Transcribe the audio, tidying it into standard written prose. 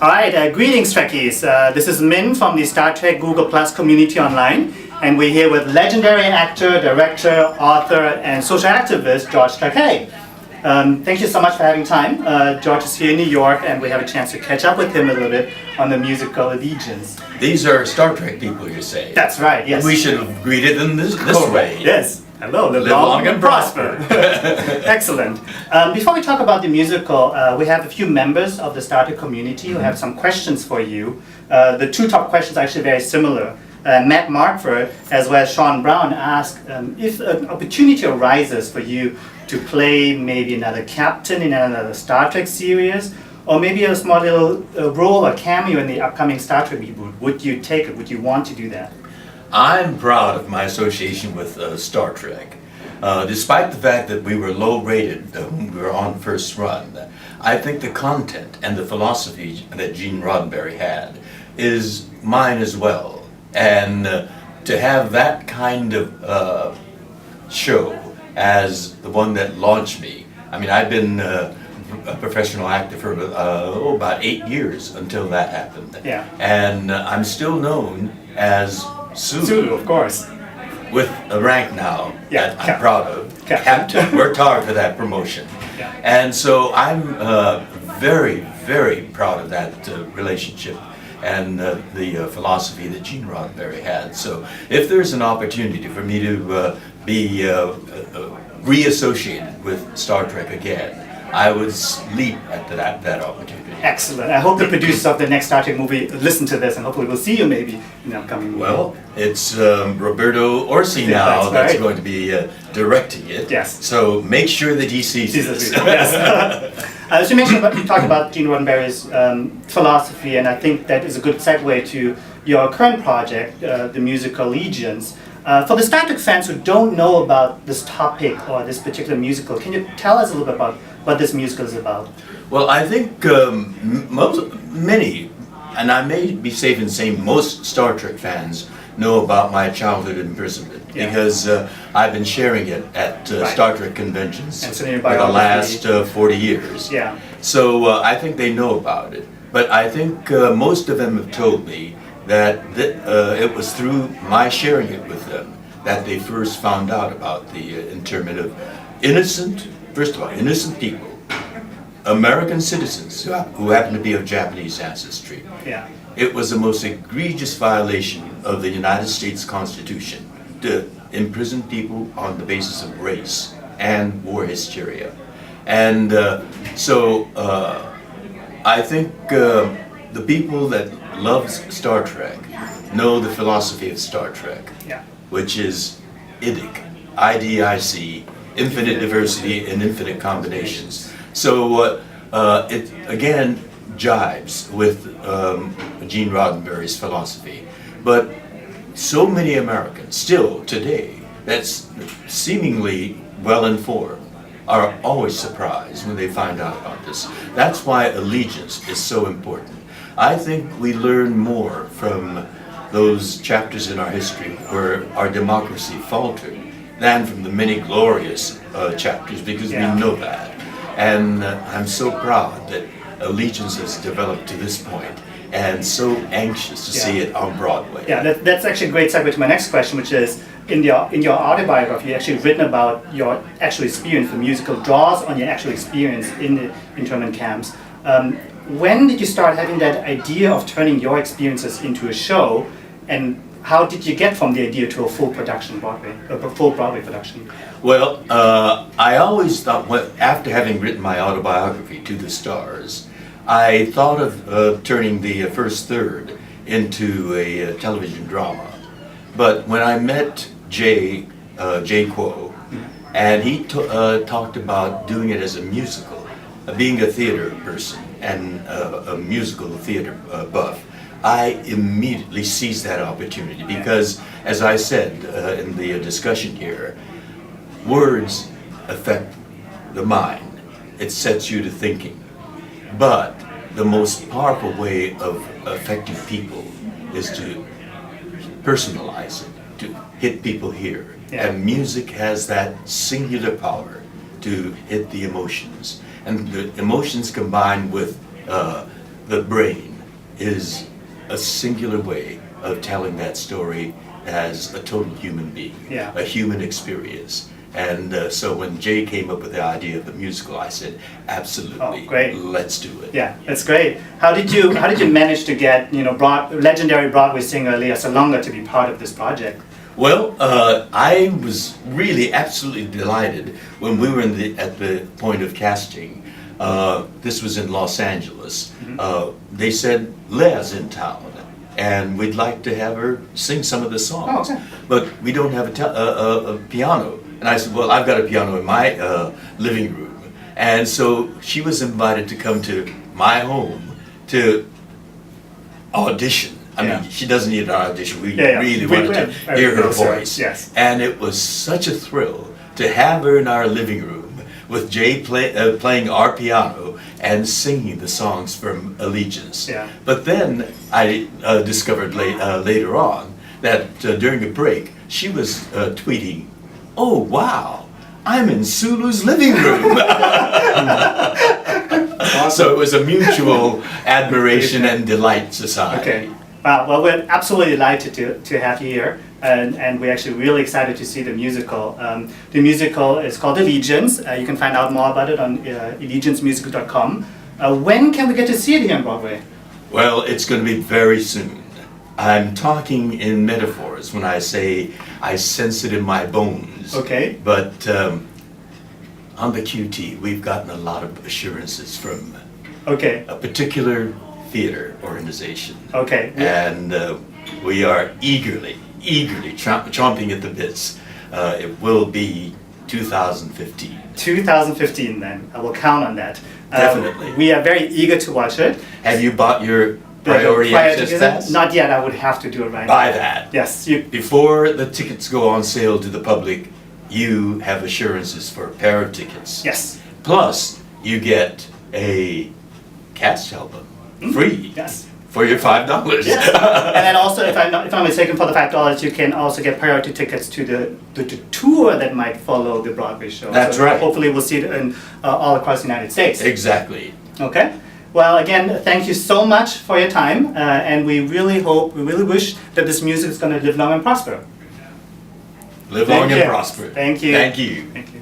All right, greetings Trekkies. This is Min from the Star Trek Google Plus community online, and we're here with legendary actor, director, author, and social activist George Takei. Thank you so much for having time. George is here in New York, and we have a chance to catch up with him a little bit on the musical Allegiance. These are Star Trek people, you say? That's right, yes. We should have greeted them this way. Yes. Hello, live long and prosper. Excellent. Before we talk about the musical, we have a few members of the Star Trek community who have some questions for you. The two top questions are actually very similar. Matt Markford, as well as Sean Brown, ask if an opportunity arises for you to play maybe another captain in another Star Trek series, or maybe a small little role or cameo in the upcoming Star Trek reboot. Would you take it? Would you want to do that? I'm proud of my association with Star Trek. Despite the fact that we were low rated when we were on first run, I think the content and the philosophy that Gene Roddenberry had is mine as well. And to have that kind of show as the one that launched me, I mean, I've been a professional actor for about 8 years until that happened. Yeah. And I'm still known as Sulu, of course. With a rank now that I'm proud of. Captain. Worked hard for that promotion. Yeah. And so I'm very, very proud of that relationship and the philosophy that Gene Roddenberry had. So if there's an opportunity for me to be reassociated with Star Trek again, I would leap at that opportunity. Excellent. I hope the producers of the next Star Trek movie listen to this, and hopefully we'll see you maybe in the upcoming movie. Well, it's Roberto Orci now that's going to be directing it. Yes. So make sure that he sees this. Yes. As you mentioned, you talked about Gene Roddenberry's philosophy, and I think that is a good segue to your current project, the musical Allegiance. For the Star Trek fans who don't know about this topic or this particular musical, can you tell us a little bit about what this musical is about? Well, I think many, and I may be safe in saying most Star Trek fans know about my childhood imprisonment because I've been sharing it at Star Trek conventions for the last 40 years. Yeah. So I think they know about it. But I think most of them have told me that it was through my sharing it with them that they first found out about the internment of innocent people, American citizens who happen to be of Japanese ancestry. Yeah. It was the most egregious violation of the United States Constitution to imprison people on the basis of race and war hysteria. And so I think the people that love Star Trek know the philosophy of Star Trek, which is IDIC, I-D-I-C, infinite diversity and infinite combinations. So it again jibes with Gene Roddenberry's philosophy. But so many Americans still today that's seemingly well informed are always surprised when they find out about this. That's why Allegiance is so important. I think we learn more from those chapters in our history where our democracy faltered than from the many glorious chapters, because we know that. And I'm so proud that Allegiance has developed to this point and so anxious to see it on Broadway. Yeah, that's actually a great segue to my next question, which is, in your autobiography, you actually written about your actual experience. The musical draws on your actual experience in the internment camps. When did you start having that idea of turning your experiences into a show, and how did you get from the idea to a full production full Broadway production? Well, I always thought, after having written my autobiography, To the Stars, I thought of turning the first third into a television drama. But when I met Jay Quo, and he talked about doing it as a musical, being a theater person and a musical theater buff, I immediately seized that opportunity because, as I said in the discussion here, words affect the mind. It sets you to thinking. But the most powerful way of affecting people is to personalize it, to hit people here. And music has that singular power to hit the emotions. And the emotions combined with the brain is a singular way of telling that story as a total human being, Yeah. a human experience. And so when Jay came up with the idea of the musical, I said, absolutely, great. let's do it. Yeah, that's great. How did you manage to get legendary Broadway singer Lea Salonga to be part of this project? Well, I was really absolutely delighted when we were at the point of casting. This was in Los Angeles. They said, Lea's in town, and we'd like to have her sing some of the songs. Oh, okay. But we don't have a piano. And I said, well, I've got a piano in my living room. And so she was invited to come to my home to audition. I mean, she doesn't need an audition. We really wanted to hear her voice. Yes. And it was such a thrill to have her in our living room with Jay playing our piano and singing the songs from Allegiance. Yeah. But then I discovered later on that during a break, she was tweeting, oh, wow, I'm in Sulu's living room. So it was a mutual admiration and delight society. Okay. Well, we're absolutely delighted to have you here, and we're actually really excited to see the musical. The musical is called Allegiance. You can find out more about it on allegiancemusical.com. When can we get to see it here on Broadway? Well, it's going to be very soon. I'm talking in metaphors when I say I sense it in my bones. Okay. But on the QT, we've gotten a lot of assurances from a particular theater organization. Okay. And we are eagerly chomping at the bits. It will be 2015. 2015 then. I will count on that. Definitely. We are very eager to watch it. Have you bought your priority access pass? Not yet. I would have to do it right now. Buy that. Yes. Before the tickets go on sale to the public, you have assurances for a pair of tickets. Yes. Plus, you get a cast album free. Yes. For your $5. Yes. And then also, if I'm mistaken, for the $5, you can also get priority tickets to the tour that might follow the Broadway show. That's right. Hopefully, we'll see it in all across the United States. Exactly. Okay. Well, again, thank you so much for your time, and we really wish that this music is going to live long and prosper. Live long and prosper. Thank you. Thank you. Thank you.